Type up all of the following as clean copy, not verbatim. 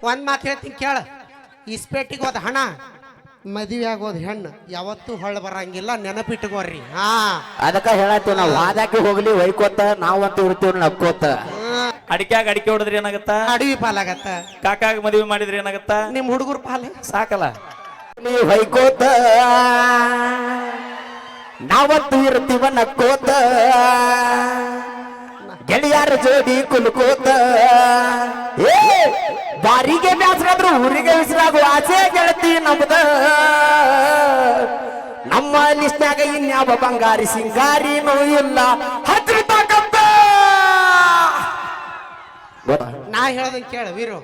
ಒಂದ್ ಮಾತು ಹೇಳ್ತೀನಿ ಕೇಳ. ಇಸ್ಪೇಟಿಗೆ ಹೋದ ಹಣ ಮದುವೆ ಆಗೋದು ಹೆಣ್ಣು ಯಾವತ್ತೂ ಹೊಳ್ಳ ಬರಂಗಿಲ್ಲ, ನೆನಪಿಟ್ಕೋರಿ. ಹಾ ಅದಕ್ಕ ಹೇಳತ್ತೀವಿ ನಾವು ವಾದಕ್ಕೆ ಹೋಗ್ಲಿ ವೈಕೋತ ನಾವಂತೂ ಇರ್ತೀವಿ ನಕ್ಕೋತ. ಅಡಿಕ್ಯಾಗ ಅಡಿಕೆ ಹೊಡೆದ್ರಿ ಏನಾಗತ್ತ? ಅಡವಿ ಪಾಲಾಗತ್ತ. ಕಾಕಾಗ ಮದುವೆ ಮಾಡಿದ್ರಿ ಏನಾಗತ್ತ? ನಿಮ್ ಹುಡುಗರು ಪಾಲ ಸಾಕಲ್ಲ. ನೀ ವೈಕೋತ ನಾವಂತೂ ಇರ್ತೀವ ನಕ್ಕೋತ, ಗೆಳೆಯರ ಜೋಡಿ ಕುಲ್ಕೋತ. ಬಾರಿಗೆ ಬ್ಯಾಸರಾದ್ರು ಊರಿಗೆ ಹೆಸರಾಗುವ ಆಸೆ ಗೆಳತಿ ನಮ್ದ. ನಮ್ಮ ಲಿಸ್ಟ್ನಾಗ ಇನ್ಯಾವ ಬಂಗಾರಿ ಸಿಂಗಾರಿನೂ ಇಲ್ಲ. ಹತ್ತಿರತಕ್ಕಂತ ನಾ ಹೇಳ್ದಂಗೆ ಕೇಳ ವೀರು.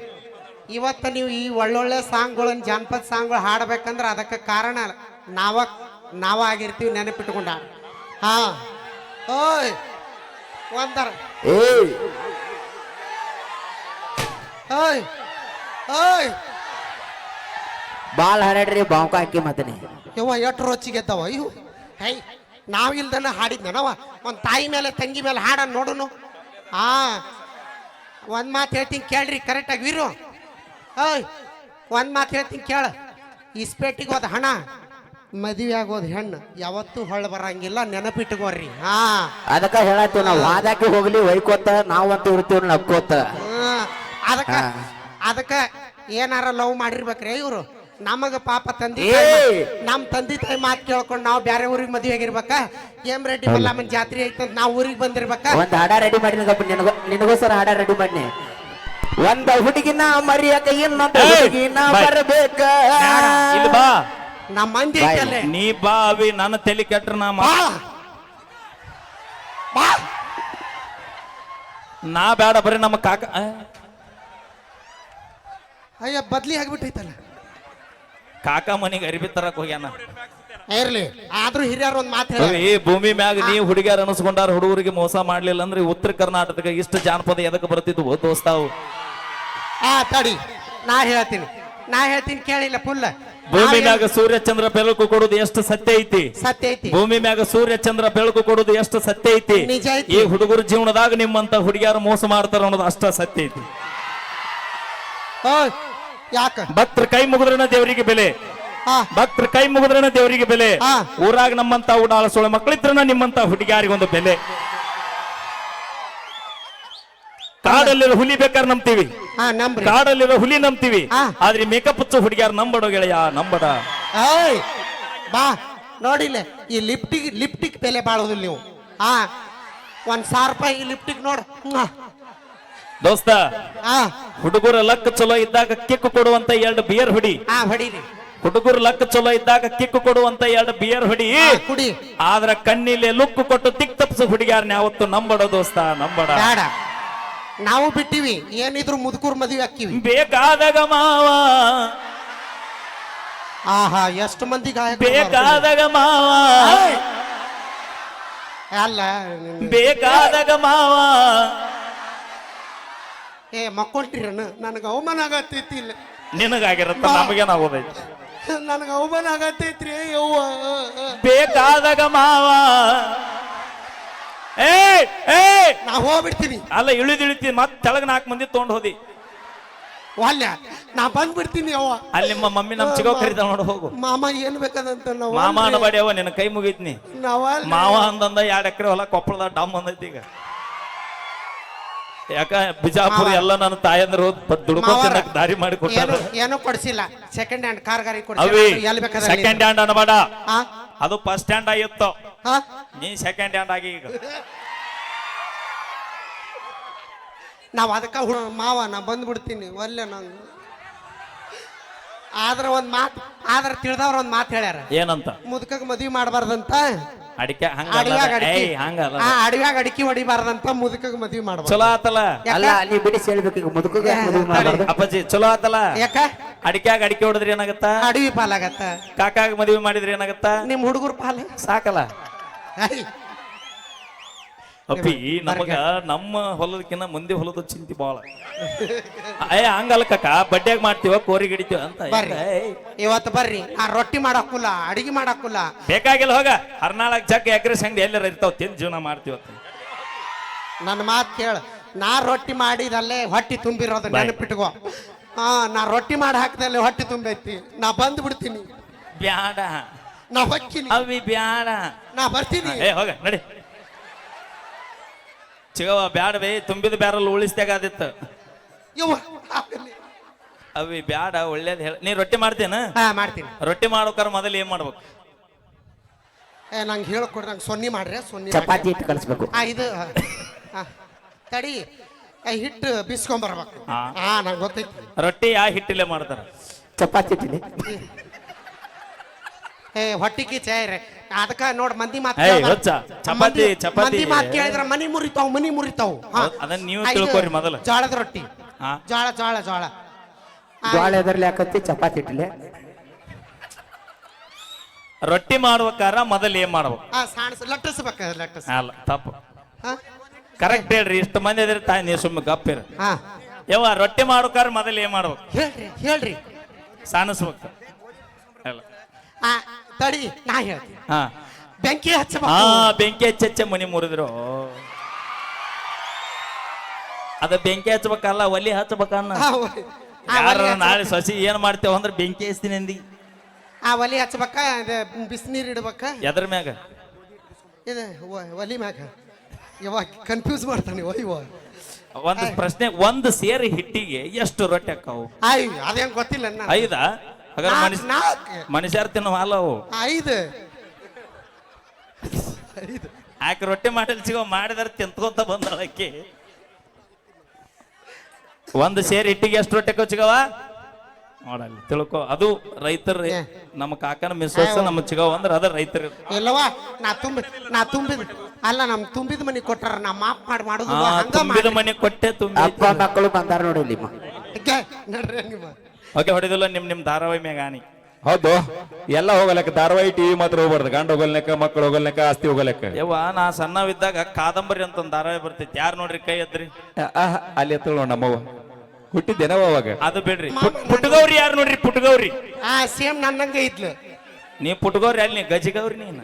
ಇವತ್ತು ನೀವು ಈ ಒಳ್ಳೊಳ್ಳೆ ಸಾಂಗ್ಗಳನ್ನ ಜಾನಪದ ಸಾಂಗ್ಗಳು ಹಾಡ್ಬೇಕಂದ್ರೆ ಅದಕ್ಕೆ ಕಾರಣ ನಾವ ಆಗಿರ್ತೀವಿ, ನೆನಪಿಟ್ಕೊಂಡ. ಹಾ ಓಯ್ ಒಂದರ ಏಯ್ ಓಯ್ ಓಯ್ ಬಾಳ್ ಹಾಡ್ರಿ ಬಾಂಕ ಹಾಕಿ ಮತ್ತನಿ ಯವ್ವ ಎಷ್ಟು ರೋಚಿಗೆದ್ದವ ಇವು. ಹೈ ನಾವಿಲ್ದನ ಹಾಡಿದ್ನವ. ಒಂದು ತಾಯಿ ಮೇಲೆ ತಂಗಿ ಮೇಲೆ ಹಾಡ ನೋಡುನು. ಹಾ ಒಂದು ಮಾತು ಹೇಳ್ತೀನಿ ಕೇಳ್ರಿ ಕರೆಕ್ಟಾಗಿ ವೀರು. ಓಯ್ ಒಂದು ಮಾತು ಹೇಳ್ತೀನಿ ಕೇಳ. ಇಸ್ಪೇಟಿಗೆ ಹೋದ ಹಣ ಮದುವೆ ಆಗೋದು ಹೆಣ್ಣು ಯಾವತ್ತೂ ಹೊಳ್ಳ ಬರಂಗಿಲ್ಲ, ನೆನಪಿಟ್ಕೋರಿ. ಹಾ ಅದಕ್ಕ ಹೇಳತ್ತೀವಿ ನಾವು ವಾದಕ್ಕೆ ಹೋಗ್ಲಿ ವೈಕೋತ ನಾವಂತೂ ಇರ್ತೀವಿ ನಕ್ಕೋತ. ಅದಕ್ಕ ಏನಾರ ಲವ್ ಮಾಡಿರ್ಬೇಕ್ರಿ ಇವ್ರು. ನಮಗ ಪಾಪ ನಮ್ ತಂದೆ ತಾಯಿ ಮಾತು ಕೇಳ್ಕೊಂಡು ನಾವು ಬೇರೆ ಊರಿಗೆ ಮದುವೆ ಆಗಿರ್ಬೇಕ. ಏಮ್ ರೆಡ್ಡಿ ಮಲ್ಲಮ್ಮನ ಜಾತ್ರೆ ಐತಂತ ನಾವು ಊರಿಗೆ ಬಂದಿರ್ಬೇಕ. ಒಂದ್ ಹಾಡ ರೆಡಿ ಮಾಡಿ ನಿನಗೋಸ್ಕರ ಹಾಡ ರೆಡಿ ಮಾಡಿ. ಒಂದ ಹುಡುಗಿನ ಮರಿಯಕ ಇನ್ನೊಂದು ಹುಡುಗಿನ ಬರಬೇಕ. ಇಲ್ಲಿ ಬಾ, ನಮ್ಮ ಮಂದಿ ಐತಲ್ಲೇ. ನೀ ಬಾವಿ ನನ್ನ ತಲೆ ಕೆಟ್ರ ನಾ ಬೇಡ ಬರೀ ನಮ್ಮ ಕಾಕ. ಅಯ್ಯ ಬದ್ಲಿ ಆಗ್ಬಿಟ್ಟೈತಲ್ಲ. ಕಾಕ ಮನಿಗೆ ಅರಿಬಿ ತರಕ್ ಹೋಗ್ಯಾನ. ಇರ್ಲಿ ಆದ್ರೂ ಹಿರಿಯರು ಒಂದ್ ಮಾತು ಹೇಳಿ. ಈ ಭೂಮಿ ಮ್ಯಾಗ ನೀವು ಹುಡುಗಿಯರ್ ಅನಿಸ್ಕೊಂಡಾರ, ಹುಡುಗರಿಗೆ ಮೋಸ ಮಾಡ್ಲಿಲ್ಲ ಅಂದ್ರೆ ಉತ್ತರ ಕರ್ನಾಟಕದಾಗ ಇಷ್ಟು ಜಾನಪದ ಎದಕ್ಕೆ ಬರ್ತಿದ್ವು ದೋಸ್ತಾವು? ತಡಿ ನಾ ಹೇಳ್ತೀನಿ ಕೇಳಿಲ್ಲ ಫುಲ್. ಭೂಮಿ ಮ್ಯಾಗ ಸೂರ್ಯ ಚಂದ್ರ ಬೆಳಕು ಕೊಡುದು ಎಷ್ಟು ಸತ್ಯ ಐತಿ. ಸತ್ಯ ಐತಿ. ಭೂಮಿ ಮ್ಯಾಗ ಸೂರ್ಯ ಚಂದ್ರ ಬೆಳಕು ಕೊಡುದು ಎಷ್ಟು ಸತ್ಯ ಐತಿ. ನಿಜ ಐತಿ. ಈ ಹುಡುಗರ ಜೀವನದಾಗ ನಿಮ್ಮಂತ ಹುಡುಗಿಯರು ಮೋಸ ಮಾಡ್ತಾರ ಅನ್ನೋದು ಅಷ್ಟ ಸತ್ಯ ಐತಿ. ಯಾಕ ಭಕ್ತರ ಕೈ ಮುಗಿದ್ರನ ದೇವರಿಗೆ ಬೆಲೆ. ಭಕ್ತರ ಕೈ ಮುಗಿದ್ರನ ದೇವರಿಗೆ ಬೆಲೆ. ಊರಾಗ ನಮ್ಮಂತ ಉಡಾಳ ಸೋಳ ಮಕ್ಕಳಿದ್ರನ ನಿಮ್ಮಂತ ಹುಡುಗಿಯಾರಿಗೊಂದು ಬೆಲೆ. ಕಾಡಲ್ಲಿರೋ ಹುಲಿ ಬೇಕಾದ್ರೆ ನಂಬ್ತೀವಿ, ಕಾಡಲ್ಲಿರೋ ಹುಲಿ ನಂಬ್ತೀವಿ, ಆದ್ರೆ ಮೇಕಪ್ ಹಚ್ಚೋ ಹುಡುಗಿಯಾರು ನಂಬಡೋ ಗೆಳೆಯ ನಂಬಡ. ಬಾ ನೋಡಿಲ್ಲ ಈ ಲಿಪ್ಟಿಕ್ ಬೆಲೆ ಬಾಳೋದಿಲ್ಲ ನೀವು. ಒಂದ್ 1000 ರೂಪಾಯಿ ಲಿಪ್ಟಿಕ್ ನೋಡ ದೋಸ್ತ. ಹುಡುಗರ ಲಕ್ ಚಲೋ ಇದ್ದಾಗ ಕಿಕ್ಕು ಕೊಡುವಂತ 2 ಬಿಯರ್ ಹೊಡಿ. ಹೊಡೀರಿ. ಹುಡುಗರು ಲಕ್ ಚಲೋ ಇದ್ದಾಗ ಕಿಕ್ಕು ಕೊಡುವಂತ 2 ಬಿಯರ್ ಹೊಡಿ. ಕುಡಿ. ಆದ್ರ ಕಣ್ಣಿಲೆ ಲುಕ್ಕು ಕೊಟ್ಟು ತಿಕ್ ತಪ್ಸು ಹುಡುಗಿಯಾರನ್ನ ಯಾವತ್ತು ನಂಬಡ ದೋಸ್ತ, ನಂಬಡ. ಬೇಡ, ನಾವು ಬಿಟ್ಟಿವಿ. ಏನಿದ್ರು ಮುದುಕೂರ್ ಮದುವೆ ಹಾಕಿವಿ. ಬೇಕಾದಾಗ ಮಾವ, ಆಹಾ ಎಷ್ಟು ಮಂದಿ ಗಾಯಕ. ಬೇಕಾದಾಗ ಮಾವ, ಅಲ್ಲ ಬೇಕಾದಾಗ ಮಾವ. ಮಕ್ಕೊಂಟ್ರಿರನ ನನಗೆ ಅವಮಾನ ಆಗತ್ತೈತಿ. ಇಲ್ಲ ನಿನಗಾಗಿರತ್ತ, ನಮಗೇನಾಗೋದೈತಿ. ನನಗೆ ಅವಮಾನ ಆಗತ್ತೈತ್ರಿ ಯವ್ವ. ಬೇಕಾದಾಗ ಮಾವ. ನಾ ಹೋಗ್ಬಿಡ್ತೀನಿ. ಅಲ್ಲ ಇಳಿದಿಳಿತಿ ಮತ್ತೆ ತೆಳಗ 4 ಮಂದಿ ತಗೊಂಡ್ ಹೋದಿ. ಅಲ್ಲ ನಾ ಬಂದ್ಬಿಡ್ತೀನಿ ಅವ್ವ. ಅಲ್ಲಿ ನಿಮ್ಮ ಮಮ್ಮಿ ನಮ್ ಚಿಗೋ ಕರಿತ ನೋಡು ಹೋಗು. ಮಾಮ ಏನ್ ಬೇಕದಂತ ನಾವು ಮಾಮ ಅನಬೇಡಿ ಅವ, ನಿನ್ನ ಕೈ ಮುಗಿತ್ನಿ. ಮಾವ ಅಂದಂದ 2 ಎಕರೆ ಹೊಲ ಕೊಪ್ಪಳದ ಡಾಮ್ ಬಂದೈತಿ ಈಗ. ಯಾಕ ಬಿಜಾಪುರ ಎಲ್ಲ ನನ್ನ ತಾಯಂದ್ರ ದುಡ್ಕೊಂಡ್ ದಾರಿ ಮಾಡಿ ಕೊಟ್ಟಾರ. ಏನೂ ಕೊಡ್ಸಿಲ್ಲ. ಸೆಕೆಂಡ್ ಹ್ಯಾಂಡ್ ಕಾರ್ ಗಾಡಿ ಅವಿ ಸೆಕೆಂಡ್ ಹ್ಯಾಂಡ್ ಅನಬೇಡ, ಅದು ಫಸ್ಟ್ ಹ್ಯಾಂಡ್ ಆಗಿತ್ತು. ನೀ ಸೆಕೆಂಡ್ ಹ್ಯಾಂಡ್ ಆಗಿ ಈಗ. ನಾವ್ ಅದಕ್ಕ ಮಾವ ನಾ ಬಂದ್ಬಿಡ್ತೀನಿ ಒಲ್ಲೆ ನಂಗೆ. ಆದ್ರ ತಿಳಿದವ್ರ ಒಂದ್ ಮಾತು ಹೇಳ್ಯಾರ. ಏನಂತ? ಮುದುಕಗ್ ಮದ್ವಿ ಮಾಡಬಾರ್ದಂತ. ಹಂಗಲ್ಲ, ಅಡವ್ಯಾಗ ಅಡಿಕೆ ಹೊಡಿಬಾರ್ದಂತ, ಮುದುಕಗ್ ಮದ್ವಿ ಮಾಡ್ಬಾರ್ದು. ಚಲೋ ಆತಲ್ಲ. ಅಲ್ಲ ನೀ ಬಿಡಿಸಿ ಹೇಳ್ಬೇಕು ಮುದುಕಗ ಅಪ್ಪಾಜಿ ಚಲೋ ಆತಲ್ಲ. ಯಾಕ ಅಡಿಕ್ಯಾಗ ಅಡಿಕೆ ಹೊಡೆದ್ರಿ ಏನಾಗತ್ತ? ಅಡವಿ ಪಾಲಾಗತ್ತ. ಕಾಕಾಗ ಮದ್ವಿ ಮಾಡಿದ್ರಿ ಏನಾಗತ್ತ? ನಿಮ್ ಹುಡುಗರು ಪಾಲ ಸಾಕಲ್ಲ. ಅಪ್ಪಿ ನಮಗ ನಮ್ಮ ಹೊಲದಕ್ಕಿಂತ ಮುಂದೆ ಹೊಲದ ಚಿಂತಿ ಬಾಳ. ಹಂಗಲ್ಲ ಕಾಕ, ಬಡ್ಡ್ಯಾಗ ಮಾಡ್ತೀವ ಕೋರಿ ಗಿಡಿತೀವ ಅಂತ. ಇವತ್ತು ಬರ್ರಿ, ರೊಟ್ಟಿ ಮಾಡಾಕುಲ್ಲ, ಅಡಿಗೆ ಮಾಡಾಕುಲ್ಲ. ಬೇಕಾಗಿಲ್ಲ ಹೋಗ. ಹರ್ನಾಳಕ್ ಜಗ್ ಎಗ್ರೆಸ್ ಅಂಗಡಿ ಎಲ್ಲರ ಇರ್ತಾವ, ತಿಂದು ಜೀವನ ಮಾಡ್ತೀವ. ನನ್ನ ಮಾತು ಕೇಳ. ನಾ ರೊಟ್ಟಿ ಮಾಡಿದಲ್ಲೇ ಹೊಟ್ಟಿ ತುಂಬಿರೋದು ನೆನಪಿಟ್ಕೋ. ಹಾ ನಾ ರೊಟ್ಟಿ ಮಾಡಿ ಹಾಕ್ದಲ್ಲಿ ಹೊಟ್ಟೆ ತುಂಬೈತಿ ನಾ ಬಂದು ಬಿಡ್ತೀನಿ ಬ್ಯಾಡ ನಾ ಹೊಕ್ಕಿನಿ ಅವಿ ಬ್ಯಾಡ ನಾ ಬರ್ತೀನಿ ಏ ಹೋಗ ನಡಿ ಚಿಗವ ಬ್ಯಾಡ ಬೇ ತುಂಬಿದ ಬ್ಯಾರಲ್ ಉಳಿಸ್ದಾಗ ಆದಿತ್ತು ಯವ್ವ ಆಗಲಿ. ಅವಿ ಬ್ಯಾಡ ಒಳ್ಳೇದ್ ಹೇಳ ನೀ ರೊಟ್ಟಿ ಮಾಡ್ತೇನ ಹಾ ಮಾಡ್ತೀನಿ ರೊಟ್ಟಿ ಮಾಡ್ಬೇಕಾರ ಮೊದಲು ಏನ್ ಮಾಡ್ಬೇಕು ಏ ನಂಗೆ ಹೇಳ್ಕೊಡ್ರಿ ನಂಗೆ ಸೊನ್ನಿ ಮಾಡ್ರಿ ಸೊನ್ನಿ ಚಪಾತಿ ಹಿಟ್ಟು ಕಲಿಸ್ಬೇಕು. ಇದು ತಡಿ ಹಿಟ್ಟು ಬಿಸ್ಕೊಂಬರ್ಬೇಕು ಹಾ. ಹಾ ನಂಗೆ ಗೊತ್ತೈತಿ ರೊಟ್ಟಿ ಯಾ ಹಿಟ್ಟಿಲೆ ಮಾಡ್ತಾರ ಚಪಾತಿ ಹಿಟ್ಟಿಲಿ ಏ ಹೊಟ್ಟಿಗೆ ಚೇರೆ ಅದಕ್ಕ ನೋಡ್ ಮಂದಿ ಮಾತು ಏಯ್, ಹುಚ್ಚ. ಚಪಾತಿ, ಚಪಾತಿ. ಮಂದಿ ಮಾತು ಕೇಳಿದ್ರ ಮನಿ ಮುರಿತಾವ್ ಹಾ. ಅದನ್ನ ನೀವು ಇದು ತಿಳ್ಕೊರಿ ಮೊದಲು. ಜೋಳದ ರೊಟ್ಟಿ ಹಾ. ಜೋಳ ಜೋಳ ಜೋಳ ಜ್ವಾಳ ಎದರ್ಲಿ ಹಾಕತ್ತಿ ಚಪಾತಿ ಹಿಟ್ಟಿಲೆ ರೊಟ್ಟಿ ಮಾಡ್ಬೇಕಾರ ಮೊದಲು ಏನ್ ಮಾಡ್ಬೇಕು ಲಟ್ಟಿಸ್ಬೇಕ ಲಟ್ಟಿಸ್ ಅಲ್ಲ ತಪ್ಪು ಕರೆಕ್ಟ್ ಹೇಳ್ರಿ ಇಷ್ಟು ಮಂದಿ ಇದ್ರೆ ತಾಯಿ ನೀವು ಸುಮ್ಮನೆ ಗಪ್ಪಿರ ಹಾ ಯವ್ವ ರೊಟ್ಟಿ ಮಾಡ್ಬೇಕಾರ ಮೊದಲು ಏನ್ ಮಾಡ್ಬೇಕು ಹೇಳ್ರಿ ಸಾನಿಸ್ಬೇಕು ಅಲ್ಲ ಆ, ತಡಿ ನಾ ಹೇಳ್ತೀನಿ ಹಾ ಬೆಂಕಿ ಹಾ ಹಚ್ಚಬೇಕು ಬೆಂಕಿ ಹಚ್ಚ ಮನಿ ಮುರಿದ್ರು ಅದ ಬೆಂಕಿ ಹಚ್ಬೇಕಲ್ಲ ಒಲಿ ಹಚ್ಬೇಕನ್ನ ಆ ಯಾರ ಒಲಿ ನಾಳೆ ಸಸಿ ಏನ್ ಮಾಡ್ತೇವ ಅಂದ್ರೆ ಬೆಂಕಿ ಹಚ್ತೀನಿ ಅಂದಿ ಆ ಒಲಿ ಹಚ್ಬೇಕ ಬಿಸಿನೀರು ಇಡ್ಬೇಕ ಎದ್ರ ಮ್ಯಾಗ ಇದು ಒಲಿ ಮ್ಯಾಗ ಯಾವಾಗ ಕನ್ಫ್ಯೂಸ್ ಮಾಡ್ತಾನೆ ಒಯ್ವ ಒಂದು ಪ್ರಶ್ನೆ ಒಂದು ಸೇರಿ ಹಿಟ್ಟಿಗೆ ಎಷ್ಟು ರೊಟ್ಟಿ ಹಾಕಾವು ಆಯ್ ಅದೇನ್ ಗೊತ್ತಿಲ್ಲ ನಾ ಐದಾ ಹಾಗಾದ್ರೆ ನಾಲ್ಕು ಮನುಷ್ಯರು ತಿನ್ನೋ ಹಾಲವು ಐದು ಆಕೆ ರೊಟ್ಟಿ ಮಾಡಿಲ್ ಸಿಗೋ ಮಾಡಿದಾರೆ ತಿಂತ್ಕೊಂತ ಬಂದಳಕ್ಕೆ ಒಂದು ಸೇರಿ ಹಿಟ್ಟಿಗೆ ಎಷ್ಟು ರೊಟ್ಟಿ ಹಾಕೋ ಚಿಗವ ನೋಡಲ್ಲಿ ತಿಳ್ಕೊ ಅದು ರೈತರ ನಮ್ಮ ಕಾಕನ ಮಿಸ್ಸಸ್ ನಮ್ಮ ಚಿಗವ ಅಂದ್ರೆ ಅದ ರೈತರು ಇಲ್ಲವಾ ನಾ ತುಂಬಿದ ಅಲ್ಲ ನಮ್ ತುಂಬಿದ ಮನಿ ಕೊಟ್ಟಾರ ನಾ ಮಾಪ್ ಮಾಡುದು ಹಂಗ ತುಂಬಿದ ಮನೆ ಕೊಟ್ಟೆ ತುಂಬಿ ಅಪ್ಪ ಮಕ್ಕಳು ಬಂದಾರ ನೋಡಿ ಇಲ್ಲಿ ನಡ್ರಿ ನಿಮ್ಮ ಓಕೆ ಹೊಡೆದಿಲ್ಲ ನಿಮ್ ಧಾರಾವಾಹಿ ಮ್ಯಾಗ ಆನಿ ಹೌದು ಎಲ್ಲ ಹೋಗಲೆಕ್ಕ ಧಾರಾವಾಹಿ ಟಿವಿ ಮಾತ್ರ ಹೋಗ್ಬಾರ್ದು ಗಂಡ ಹೋಗಲ್ನೆಕ್ಕ ಮಕ್ಕಳು ಹೋಗಲ್ನೆಕ್ಕ ಆಸ್ತಿ ಹೋಗಲೆಕ್ಕ ಯವ್ವ ನಾ ಸಣ್ಣವಿದ್ದಾಗ ಕಾದಂಬರಿ ಅಂತ ಒಂದು ಧಾರಾವಾಹಿ ಬರ್ತೈತಿ ಯಾರು ನೋಡ್ರಿ ಕೈ ಎದ್ರಿ ಅಲ್ಲಿ ಎತ್ತಳ ನಮ್ಮವ್ವ ಹುಟ್ಟಿದ್ದೇನವ ಅವಾಗ ಅದು ಬಿಡ್ರಿ ಪುಟ್ಟಗೌರಿ ಯಾರು ನೋಡ್ರಿ ಪುಟ್ಟಗೌರಿ ಸೇಮ್ ನನ್ನಂಗ ಇದ್ಲು ನೀ ಪುಟ್ಟಗೌರಿ ಅಲ್ಲಿ ನೀ ಗಜಿಗೌರಿ ನೀನ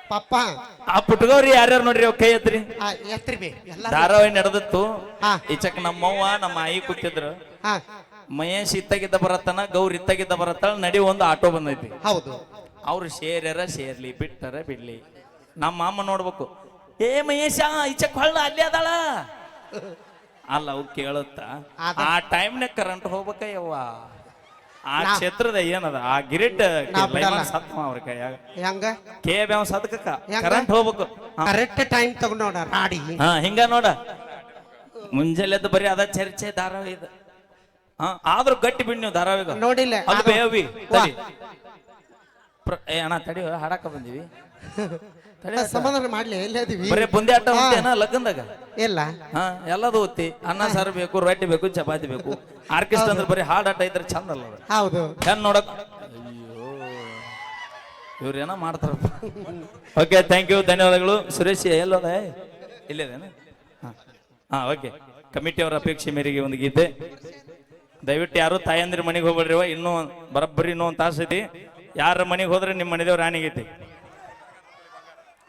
ಪಪ್ಪ ಆ ಪುಟ್ಟಗೌರಿ ಯಾರ್ಯಾರು ನೋಡ್ರಿ ಅವ್ ಕೈ ಎತ್ರಿ ಎತ್ರಿ ಬೇ ಎಲ್ಲ ಧಾರಾವಾಹಿ ನಡೆದಿತ್ತು ಹಾ. ಈಚಕ್ ನಮ್ಮವ್ವ ನಮ್ಮ ಆಯಿ ಕೂತಿದ್ರು ಹಾ ಮಹೇಶ್ ಇತ್ತಾಗಿದ್ದ ಬರತ್ತನ ಗೌರಿ ಇತ್ತಾಗಿದ್ದ ಬರತ್ತಾಳ ನಡಿ ಒಂದು ಆಟೋ ಬಂದೈತಿ ಹೌದು ಅವ್ರು ಸೇರ್ಯಾರ ಸೇರ್ಲಿ ಬಿಟ್ಟರ ಬಿಡ್ಲಿ ನಮ್ಮ ಅಮ್ಮ ನೋಡ್ಬೇಕು ಏ ಮಹೇಶ ಈಚಕ್ ಹೊಳ್ಳ ಅಲ್ಲಿ ಅದಾಳ ಅಲ್ಲ ಅವ್ ಕೇಳುತ್ತ ಆ ಟೈಮ್ನಾಗ ಕರೆಂಟ್ ಹೋಗ್ಬೇಕ ಯವ್ವ ಆ ಕ್ಷೇತ್ರದ ಏನದ ಆ ಗಿರಿಟ್ ಸತ್ಮ ಅವ್ರ ಕೈಯಾಗ ಹೆಂಗ ಕೇಬ್ಯಾವ ಸದಕ ಹೆಂಗ? ಕರೆಂಟ್ ಹೋಗ್ಬೇಕು ಕರೆಕ್ಟ್ ಟೈಮ್ ತಗೊಂಡೋಣ ರಾಡಿ ಹಾ ಹಿಂಗ ನೋಡ ಮುಂಜಾನೆ ಎದ್ದು ಬರೀ ಅದ ಚರ್ಚೆ ಧಾರಾವಾಹಿ ಇದು ಹಾ ಆದ್ರೂ ಗಟ್ಟಿ ಬಿಡ್ ನೀವು ಧಾರಾವಾಹಿಗ ನೋಡಿಲ್ಲ ಅದು ಅದು- ಬೇವಿ ವಾ. ತಡಿ ಏ ಅಣ್ಣ ತಡಿ ಹಾಡಾಕ ಬಂದಿವಿ ತಡಿ ಸಮಾಧಾನ ಮಾಡ್ಲಿ ಎಲ್ಲದೀವಿ ಬರೀ ಬುಂದಿ ಆಟ ಓದ್ತೇನ ಲಗ್ನದಾಗ ಇಲ್ಲ ಹಾ ಎಲ್ಲದು ಓದ್ತಿ ಅನ್ನ ಸಾರು ಬೇಕು ರೊಟ್ಟಿ ಬೇಕು ಚಪಾತಿ ಬೇಕು ಆರ್ಕೆಸ್ಟ್ರಾ ಅಂದ್ರೆ ಬರೀ ಹಾಡಾಟ ಇದ್ರೆ ಚಂದ ಅಲ್ಲ ಅದು ಹೌದು ಹೆಣ್ ನೋಡಕ್ ಅಯ್ಯೋ ಇವ್ರೇನೋ ಮಾಡ್ತಾರಪ್ಪ ಓಕೆ ಥ್ಯಾಂಕ್ ಯು ಧನ್ಯವಾದಗಳು ಸುರೇಶ್ ಎಲ್ಲೋದ ಇಲ್ಲೇದೇನು ಹಾ ಓಕೆ ಕಮಿಟಿಯವರ ಅಪೇಕ್ಷೆ ಮೇರೆಗೆ ಒಂದು ಗೀತೆ ದಯವಿಟ್ಟು ಯಾರು ತಾಯಂದ್ರ ಮನೆಗೆ ಹೋಗ್ಬೇಡ್ರಿ ಇನ್ನೂ ಬರಬ್ಬರಿ ಇನ್ನೂ ಒಂದು ತಾಸು ಐತಿ ಯಾರ ಮನೆಗೆ ಹೋದ್ರೆ ನಿಮ್ಮ ಮನೆದೇವ್ರ ರಾಣಿಗೈತಿ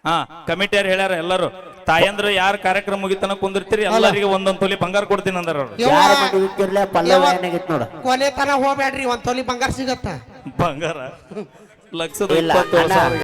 ಹಾ ಕಮಿಟಿಯವ್ರು ಹೇಳ್ಯಾರ ಎಲ್ಲರೂ ತಾಯಂದ್ರು ಯಾರ ಕಾರ್ಯಕ್ರಮ ಮುಗಿತನ ಕುಂದಿರ್ತೀರಿ ಎಲ್ಲರಿಗೆ ಒಂದೊಂದ್ ತೊಲಿ ಬಂಗಾರ ಕೊಡ್ತೀನಿ ಅಂದಾರ ಅವ್ರು ಯಾರ ಮನೆಗಿರ್ಲ ಪಲ್ಲವ ಏನಾಗಿತ್ತು ನೋಡ ಕೊನೆ ತನ ಹೋಗ್ಬೇಡ್ರಿ ಒಂದ್ ತೊಲಿ ಬಂಗಾರ ಸಿಗತ್ತ ಬಂಗಾರ ಲಕ್ಷದ ಇಲ್ಲ, 20,000